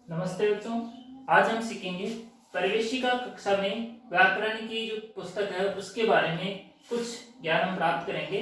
नमस्ते बच्चों, आज हम सीखेंगे परिवेशिका कक्षा में व्याकरण की जो पुस्तक है उसके बारे में कुछ ज्ञान हम प्राप्त करेंगे।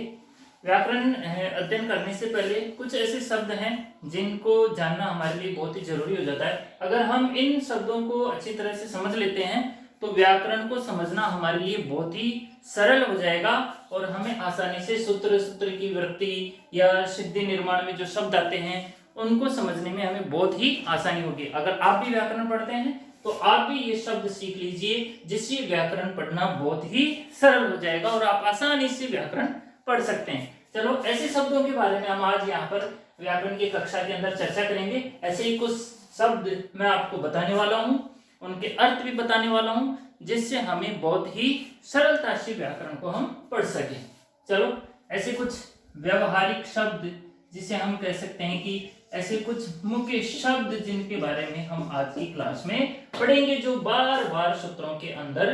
व्याकरण अध्ययन करने से पहले कुछ ऐसे शब्द हैं जिनको जानना हमारे लिए बहुत ही जरूरी हो जाता है। अगर हम इन शब्दों को अच्छी तरह से समझ लेते हैं तो व्याकरण को समझना हमारे लिए बहुत ही सरल हो जाएगा और हमें आसानी से सूत्र की वृत्ति या सिद्धि निर्माण में जो शब्द आते हैं उनको समझने में हमें बहुत ही आसानी होगी। अगर आप भी व्याकरण पढ़ते हैं तो आप भी ये शब्द सीख लीजिए, जिससे व्याकरण पढ़ना बहुत ही सरल हो जाएगा और आप आसानी से व्याकरण पढ़ सकते हैं। चलो, ऐसे शब्दों के बारे में हम आज यहाँ पर व्याकरण की कक्षा के अंदर चर्चा करेंगे। ऐसे ही कुछ शब्द मैं आपको बताने वाला हूँ, उनके अर्थ भी बताने वाला हूँ, जिससे हमें बहुत ही सरलता से व्याकरण को हम पढ़ सकें। चलो, ऐसे कुछ व्यवहारिक शब्द जिसे हम कह सकते हैं कि ऐसे कुछ मुख्य शब्द जिनके बारे में हम आज की क्लास में पढ़ेंगे, जो बार बार सूत्रों के अंदर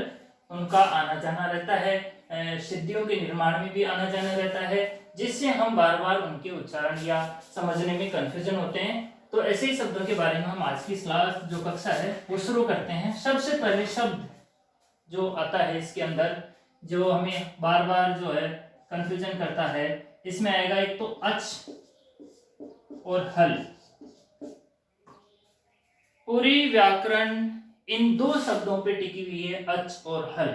उनका आना जाना रहता है, सिद्धियों के निर्माण में भी आना जाना रहता है, जिससे हम बार बार उनके उच्चारण या समझने में कंफ्यूजन होते हैं। तो ऐसे ही शब्दों के बारे में हम आज की क्लास जो कक्षा है वो शुरू करते हैं। सबसे पहले शब्द जो आता है इसके अंदर, जो हमें बार बार जो है कंफ्यूजन करता है, इसमें आएगा एक तो अच और हल। पूरी व्याकरण इन दो शब्दों पे टिकी हुई है, अच और हल।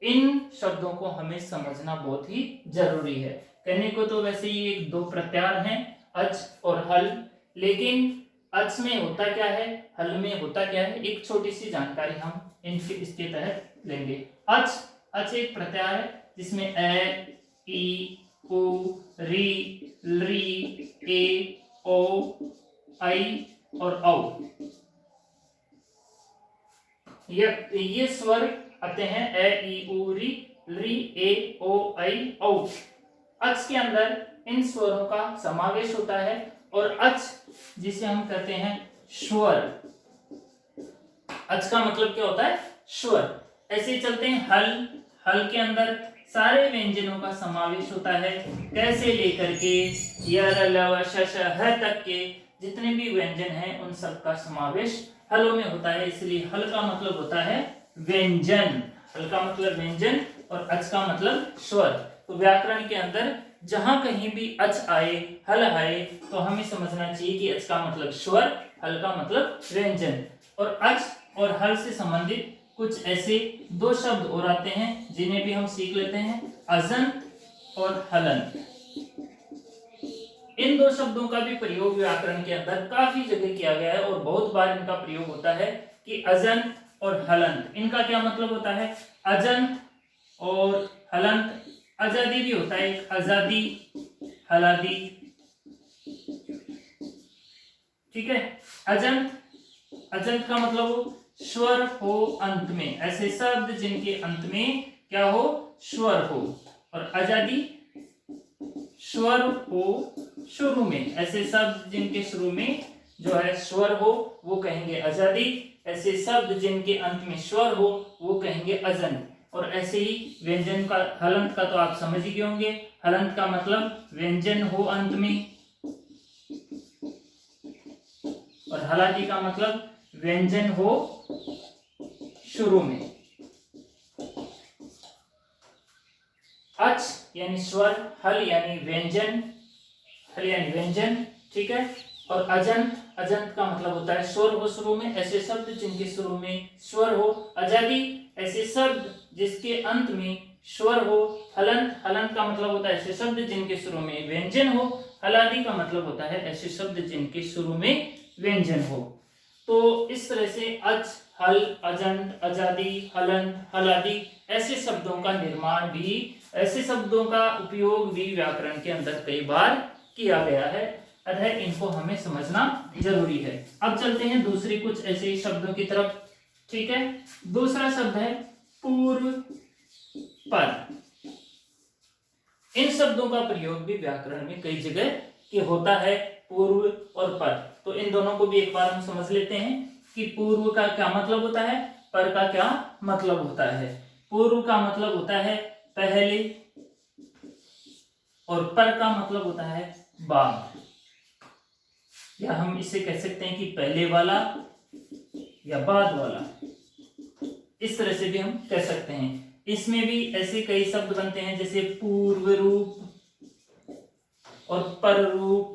इन शब्दों को हमें समझना बहुत ही जरूरी है। कहने को तो वैसे ही एक दो प्रत्यार हैं, अच और हल, लेकिन अच में होता क्या है, हल में होता क्या है, एक छोटी सी जानकारी हम इसके तहत लेंगे। अच एक प्रत्यार है जिसमें ए, ई, उ, री, ली, ए, ओ, आई और औ, ये स्वर आते हैं। ए, ई, उ, री, ए, ओ, आई, औ। अच के अंदर इन स्वरों का समावेश होता है और अच जिसे हम कहते हैं स्वर। अच का मतलब क्या होता है? स्वर। ऐसे ही चलते हैं हल के अंदर सारे व्यंजनों का समावेश होता है, कैसे लेकर के य, र, ल, व, श, ह तक के जितने भी व्यंजन हैं उन सब का समावेश हलों में होता है। इसलिए हल का मतलब होता है व्यंजन। हल का मतलब व्यंजन और अच का मतलब स्वर। तो व्याकरण के अंदर जहां कहीं भी अच आए, हल आए, तो हमें समझना चाहिए कि अच का मतलब स्वर, हल का मतलब व्यंजन। और अच और हल से संबंधित कुछ ऐसे दो शब्द और आते हैं जिन्हें भी हम सीख लेते हैं, अजंत और हलंत। इन दो शब्दों का भी प्रयोग व्याकरण के अंदर काफी जगह किया गया है और बहुत बार इनका प्रयोग होता है कि अजंत और हलंत। इनका क्या मतलब होता है? अजंत और हलंत, आजादी भी होता है, एक आजादी, हलादी, ठीक है। अजंत का मतलब हो स्वर हो अंत में, ऐसे शब्द जिनके अंत में क्या हो? स्वर हो। और आजादी स्वर हो शुरू में, ऐसे शब्द जिनके शुरू में जो है स्वर हो वो कहेंगे आजादी, ऐसे शब्द जिनके अंत में स्वर हो वो कहेंगे अजंत। और ऐसे ही व्यंजन का, हलंत का तो आप समझ ही गए होंगे। हलंत का मतलब व्यंजन हो अंत में, और हलादी का मतलब व्यंजन हो शुरू में। अच यानी स्वर, हल यानी व्यंजन, ठीक है। और अजंत का मतलब होता है स्वर हो शुरू में, ऐसे शब्द जिनके शुरू में स्वर हो। आजादी ऐसे शब्द जिसके अंत में स्वर हो। हलंत का मतलब होता है ऐसे शब्द जिनके शुरू में व्यंजन हो। हलादी का मतलब होता है ऐसे शब्द जिनके शुरू में व्यंजन हो। तो इस तरह से अच, हल, अजंत, आजादी, हलंत, हलादी, ऐसे शब्दों का निर्माण भी, ऐसे शब्दों का उपयोग भी व्याकरण के अंदर कई बार किया गया है, अतः इनको हमें समझना जरूरी है। अब चलते हैं दूसरी कुछ ऐसे शब्दों की तरफ, ठीक है। दूसरा शब्द है पूर्व पद। इन शब्दों का प्रयोग भी व्याकरण में कई जगह के होता है, पूर्व और पद। तो इन दोनों को भी एक बार हम समझ लेते हैं कि पूर्व का क्या मतलब होता है, पर का क्या मतलब होता है। पूर्व का मतलब होता है पहले और पर का मतलब होता है बाद, या हम इसे कह सकते हैं कि पहले वाला या बाद वाला, इस तरह से भी हम कह सकते हैं। इसमें भी ऐसे कई शब्द बनते हैं जैसे पूर्व रूप और पर रूप।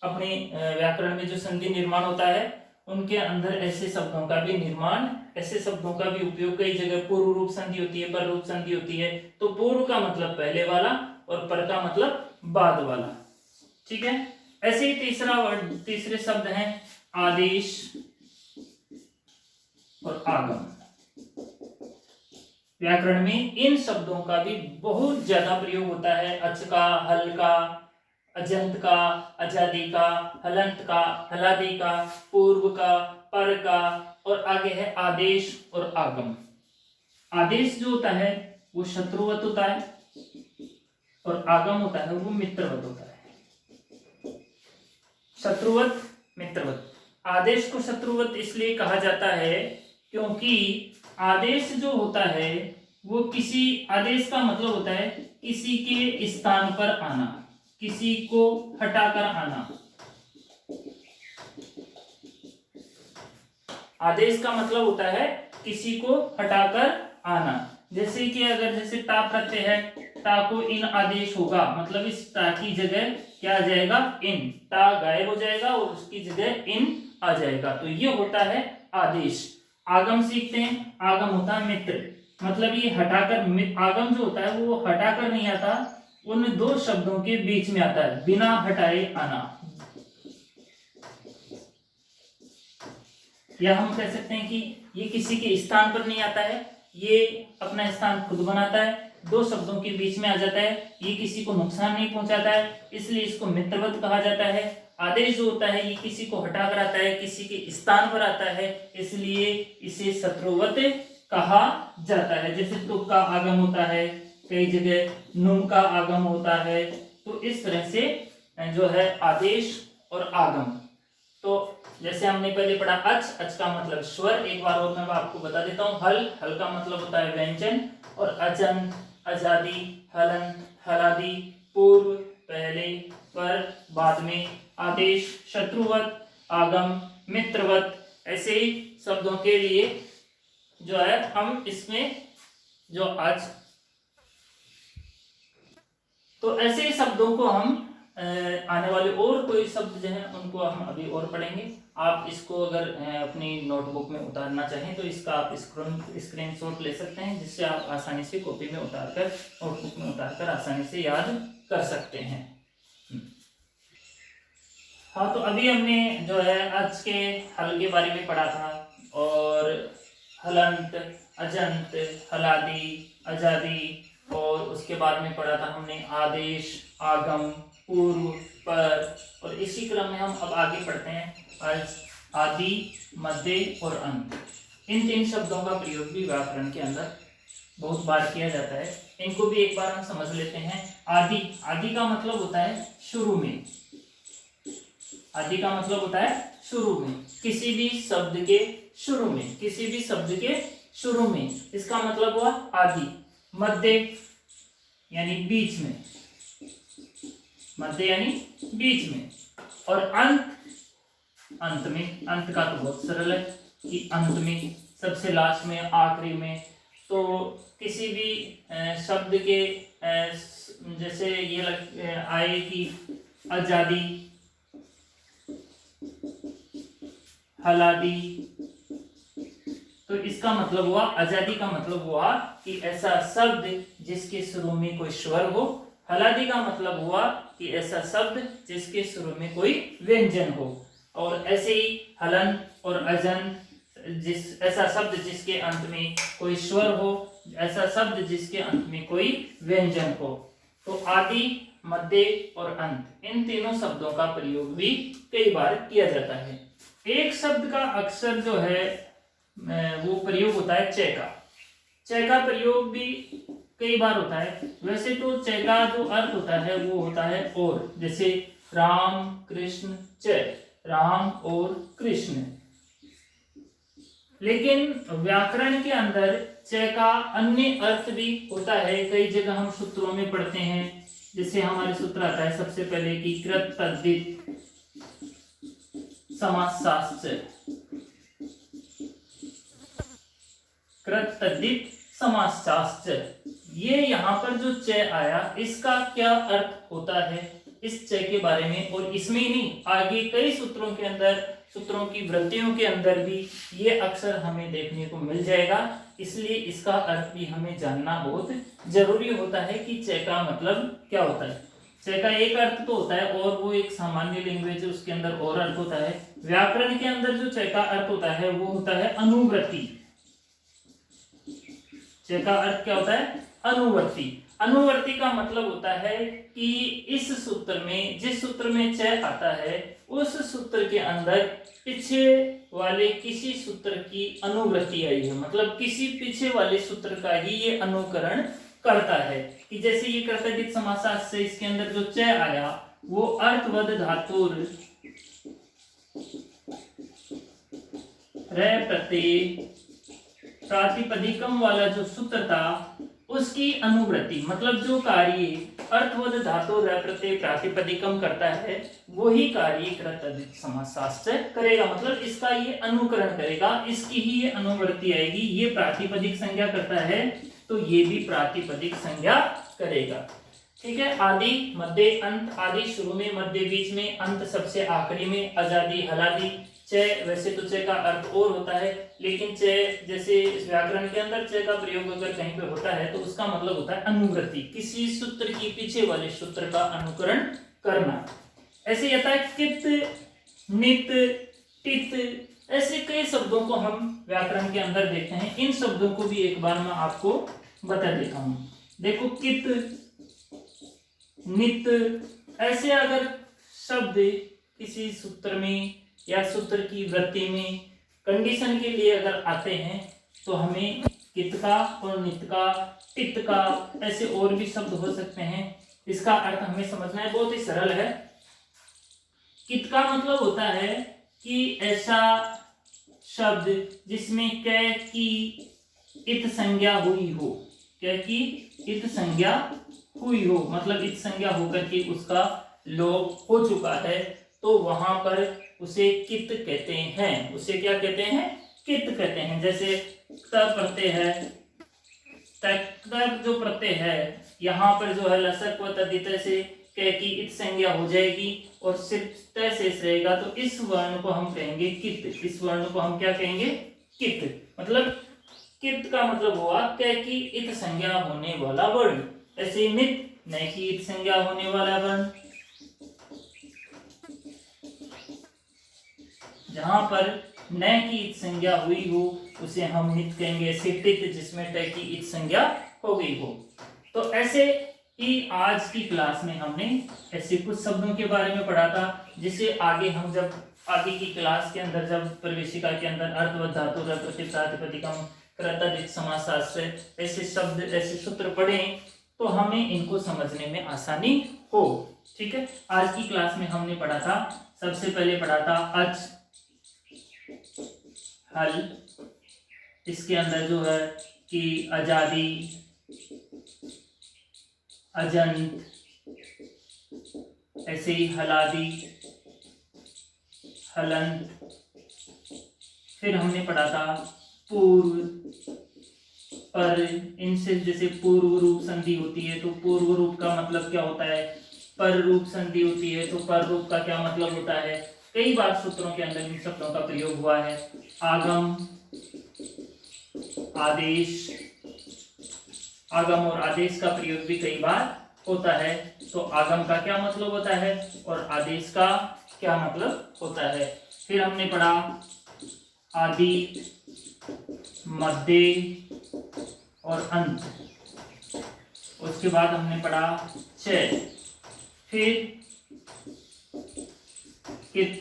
अपने व्याकरण में जो संधि निर्माण होता है उनके अंदर ऐसे शब्दों का भी निर्माण, ऐसे शब्दों का भी उपयोग कई जगह पूर्व रूप संधि होती है, पर रूप संधि होती है। तो पूर्व का मतलब पहले वाला और पर का मतलब बाद वाला। ठीक है। ऐसे ही तीसरे शब्द हैं आदेश और आगम। व्याकरण में इन शब्दों का भी बहुत ज्यादा प्रयोग होता है। अच का, हल का, अजंत का, अजादि का, हलंत का, हलादि का, पूर्व का, पर का, और आगे है आदेश और आगम। आदेश जो होता है वो शत्रुवत होता है और आगम होता है वो मित्रवत होता है। शत्रुवत, मित्रवत। आदेश को शत्रुवत इसलिए कहा जाता है क्योंकि आदेश जो होता है वो किसी, आदेश का मतलब होता है किसी के स्थान पर आना, किसी को हटाकर आना। आदेश का मतलब होता है किसी को हटाकर आना। जैसे कि अगर जैसे टा प्रत्यय है, टा को इन आदेश होगा, मतलब इस टा की जगह क्या आ जाएगा, इन। टा गायब हो जाएगा और उसकी जगह इन आ जाएगा, तो ये होता है आदेश। आगम सीखते हैं, आगम होता है मित्र, मतलब ये हटाकर, आगम जो होता है वो हटाकर नहीं आता, उन दो शब्दों के बीच में आता है, बिना हटाए आना। या हम कह सकते हैं कि ये किसी के स्थान पर नहीं आता है, ये अपना स्थान खुद बनाता है, दो शब्दों के बीच में आ जाता है, ये किसी को नुकसान नहीं पहुंचाता है, इसलिए इसको मित्रवत कहा जाता है। आदेश जो होता है ये किसी को हटाकर आता है, किसी के स्थान पर आता है, इसलिए इसे शत्रुवत कहा जाता है। जैसे तुक का आगम होता है, कई जगह नुम का आगम होता है। तो इस तरह से जो है आदेश और आगम। तो जैसे हमने पहले पढ़ा अच, अच का मतलब स्वर, एक बार और मैं आपको बता देता हूँ। हल, हल का मतलब होता है व्यंजन, और अजंत, अजादि, हलंत, हलादि, पूर्व पहले, पर बाद में, आदेश शत्रुवत, आगम मित्रवत। ऐसे ही शब्दों के लिए जो है हम इसमें जो आज, तो ऐसे ही शब्दों को हम आने वाले और कोई शब्द जो है उनको हम अभी और पढ़ेंगे। आप इसको अगर अपनी नोटबुक में उतारना चाहें तो इसका आप स्क्रीनशॉट ले सकते हैं, जिससे आप आसानी से कॉपी में उतारकर, नोटबुक में उतारकर आसानी से याद कर सकते हैं। हाँ, तो अभी हमने जो है आज के हल के बारे में पढ़ा था, और हलंत, अजंत, हलादी, अजादी, और उसके बाद में पढ़ा था हमने आदेश, आगम, पूर्व, पर, और इसी क्रम में हम अब आगे पढ़ते हैं आज आदि, मध्य और अंत। इन तीन शब्दों का प्रयोग भी व्याकरण के अंदर बहुत बार किया जाता है। इनको भी एक बार हम समझ लेते हैं। आदि, आदि का मतलब होता है शुरू में। आदि का मतलब होता है शुरू में, किसी भी शब्द के शुरू में, किसी भी शब्द के शुरू में, इसका मतलब हुआ आदि। मध्य यानी बीच में, मध्य यानी बीच में, और अंत, अंत में। अंत का तो बहुत सरल है कि अंत में, सबसे लास्ट में, आखिरी में। तो किसी भी शब्द के जैसे ये आए कि आजादी, हलादी, तो इसका मतलब हुआ, आजादी का मतलब हुआ कि ऐसा शब्द जिसके शुरू में कोई स्वर हो। हलादी का मतलब हुआ कि ऐसा शब्द जिसके शुरू में कोई व्यंजन हो। और ऐसे ही हलन और अजन, ऐसा शब्द जिसके अंत में कोई स्वर हो, ऐसा शब्द जिसके अंत में कोई व्यंजन हो। तो आदि, मध्य और अंत, इन तीनों शब्दों का प्रयोग भी कई बार किया जाता है। एक शब्द का अक्सर जो है वो प्रयोग होता है च का। च का प्रयोग भी कई बार होता है। वैसे तो च का जो अर्थ होता है वो होता है और, जैसे राम कृष्ण च, राम और कृष्ण। लेकिन व्याकरण के अंदर च का अन्य अर्थ भी होता है। कई जगह हम सूत्रों में पढ़ते हैं, जैसे हमारे सूत्र आता है सबसे पहले कि कृत तद्धित समासशास्त्र, कृत तद्धित समासशास्त्र। ये यहाँ पर जो च आया इसका क्या अर्थ होता है इस च के बारे में, और इसमें ही नहीं आगे कई सूत्रों के अंदर, सूत्रों की वृत्तियों के अंदर भी ये अक्सर हमें देखने को मिल जाएगा। इसलिए इसका अर्थ भी हमें जानना बहुत जरूरी होता है कि च का मतलब क्या होता है। च का एक अर्थ तो होता है और वो एक सामान्य लैंग्वेज है, उसके अंदर और अर्थ होता है। व्याकरण के अंदर जो च का अर्थ होता है वो होता है अनुवृत्ति। च का अर्थ क्या होता है? अनुवर्ती। अनुवर्ती का मतलब होता है कि इस सूत्र में, जिस सूत्र में च आता है उस सूत्र के अंदर पीछे वाले किसी सूत्र की अनुवृत्ति आई है, मतलब किसी पीछे वाले सूत्र का ही ये अनुकरण करता है। कि जैसे ये कर्तव्य समासास से इसके अंदर जो च आया वो अर्थवद धातुर रे प्रत्यय प्रातिपदिकम वाला जो सूत्र था उसकी अनुवृत्ति, मतलब जो कार्य अर्थवद धातु रे प्रत्यय प्रातिपदिकम करता है वही कार्य कृतधिक समासशास्त्र करेगा, मतलब इसका ये अनुकरण करेगा, इसकी ही ये अनुवृत्ति आएगी। ये प्रातिपदिक संज्ञा करता है तो ये भी प्रातिपदिक संज्ञा करेगा। ठीक है, आदि मध्य अंत, आदि शुरू में, मध्य बीच में, अंत सबसे आखिरी में, अजादि हलादि। च वैसे तो च का अर्थ और होता है, लेकिन च जैसे इस व्याकरण के अंदर च का प्रयोग अगर कहीं पे होता है तो उसका मतलब होता है अनुवृत्ति, किसी सूत्र की पीछे वाले सूत्र का अनुकरण करना। ऐसे यथाकित, नित, टित, ऐसे कई शब्दों को हम व्याकरण के अंदर देखते हैं। इन शब्दों को भी एक बार मैं आपको बता देता हूं। देखो, कित, नित, ऐसे अगर शब्द किसी सूत्र में या सूत्र की वृत्ति में कंडीशन के लिए अगर आते हैं तो हमें कित का और नित का, टित का, ऐसे और भी शब्द हो सकते हैं। इसका अर्थ हमें समझना है, बहुत ही सरल है। कित का मतलब होता है कि ऐसा शब्द जिसमें क की इत संज्ञा हुई हो, क की इत संज्ञा हुई हो, मतलब इत संज्ञा होकर के उसका लोप हो चुका है तो वहां पर उसे कित कहते हैं। उसे क्या कहते हैं? कित कहते हैं। जैसे त प्रत्यय है, जो प्रत्यय है यहाँ पर जो है लसक व तद्धित से क की इत संज्ञा हो जाएगी और सिर्फ त शेष रहेगा, तो इस वर्ण को हम कहेंगे कित। इस वर्ण को हम क्या कहेंगे? कित। मतलब कित का मतलब हुआ क की इत संज्ञा होने वाला वर्ण। ऐसे नित, न की इत संज्ञा होने वाला वर्ण। जहां पर न की इत संज्ञा हुई हो उसे हम नित कहेंगे। ऐसे टित, जिसमें ट की इत संज्ञा हो गई हो। तो ऐसे ही आज की क्लास में हमने ऐसे कुछ शब्दों के बारे में पढ़ा था, जिसे आगे हम जब आगे की क्लास के अंदर, जब प्रवेशिका के अंदर अर्थवद धातु प्रत्यय प्रातिपदिकम कृतधिक समासशास्त्र ऐसे शब्द, ऐसे सूत्र पढ़ें तो हमें इनको समझने में आसानी हो। ठीक है, आज की क्लास में हमने पढ़ा था, सबसे पहले पढ़ा था अच, हल, इसके अंदर जो है कि आजादी, अजंत, ऐसे ही हलादी, हलंत। फिर हमने पढ़ा था पूर्व, पर, इनसे जैसे पूर्व रूप संधि होती है तो पूर्व रूप का मतलब क्या होता है, पर रूप संधि होती है तो पर रूप का क्या मतलब होता है। कई बार सूत्रों के अंदर इन शब्दों का प्रयोग हुआ है। आगम, आदेश, आगम और आदेश का प्रयोग भी कई बार होता है। तो आगम का क्या मतलब होता है और आदेश का क्या मतलब होता है। फिर हमने पढ़ा आदि, मध्य और अंत। उसके बाद हमने पढ़ा च, फिर कित,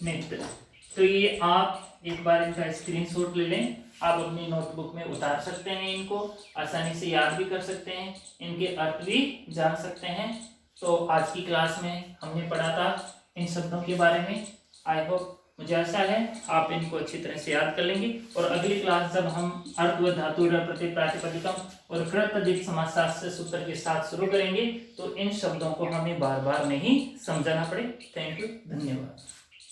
नित। तो ये आप एक बार इनका स्क्रीनशॉट ले लें, आप अपनी नोटबुक में उतार सकते हैं, इनको आसानी से याद भी कर सकते हैं, इनके अर्थ भी जान सकते हैं। तो आज की क्लास में हमने पढ़ा था इन शब्दों के बारे में। आई होप, मुझे आशा है आप इनको अच्छी तरह से याद कर लेंगे। और अगली क्लास जब हम अर्थवद धातु प्रत्यय प्रातिपदिकम और कृतधिक समासशास्त्र सूत्र के साथ शुरू करेंगे तो इन शब्दों को हमें बार बार नहीं समझाना पड़े। थैंक यू, धन्यवाद।